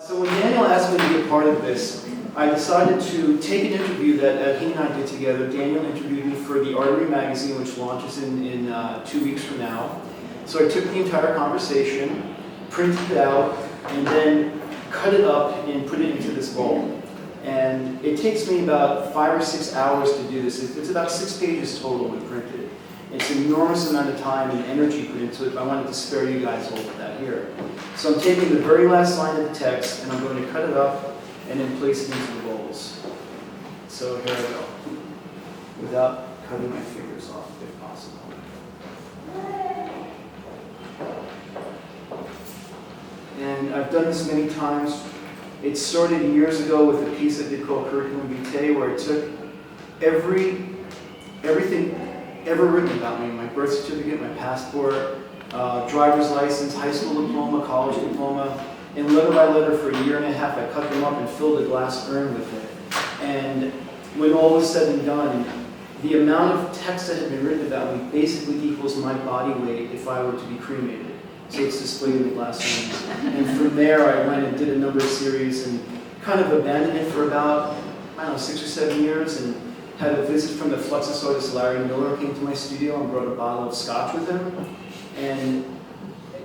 So when Daniel asked me to be a part of this, I decided to take an interview that he and I did together. Daniel interviewed me for the Artery magazine, which launches in 2 weeks from now. So I took the entire conversation, printed it out, and then cut it up and put it into this bowl. And it takes me about 5 or 6 hours to do this. It's about 6 pages total when printed. It's an enormous amount of time and energy put into it, but I wanted to spare you guys all of that here. So I'm taking the very last line of the text, and I'm going to cut it up and then place it into the bowls. So here I go, without cutting my fingers off, if possible. And I've done this many times. It started years ago with a piece I did called Curriculum Vitae, where I took everything ever written about me, my birth certificate, my passport, driver's license, high school diploma, college diploma, and letter by letter for 1.5 years, I cut them up and filled a glass urn with it. And when all was said and done, the amount of text that had been written about me basically equals my body weight if I were to be cremated. So it's displayed in the glass urns. And from there, I went and did a number of series and kind of abandoned it for about, I don't know, 6 or 7 years, and had a visit from the Fluxus artist Larry Miller, came to my studio and brought a bottle of scotch with him. And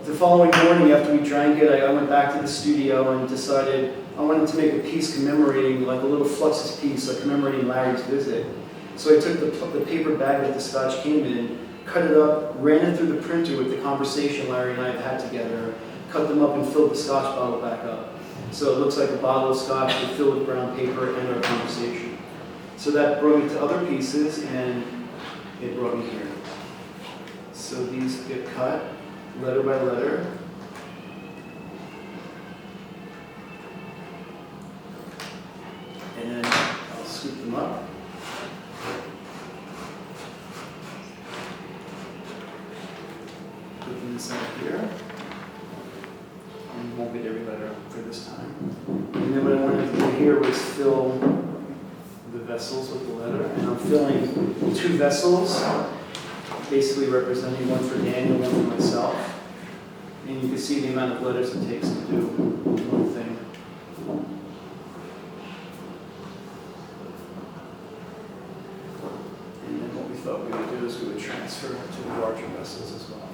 the following morning after we drank it, I went back to the studio and decided I wanted to make a piece commemorating, like a little Fluxus piece, like commemorating Larry's visit. So I took the paper bag that the scotch came in, cut it up, ran it through the printer with the conversation Larry and I had together, cut them up and filled the scotch bottle back up. So it looks like a bottle of scotch filled with brown paper and our conversation. So that brought me to other pieces, and it brought me here. So these get cut letter by letter. And then I'll scoop them up. Put them inside here. And won't get every letter for this time. And then what I wanted to do here was fill the vessels with the letter. And I'm filling 2 vessels, basically representing one for Daniel, one for myself. And you can see the amount of letters it takes to do one thing. And then what we thought we would do is we would transfer to the larger vessels as well.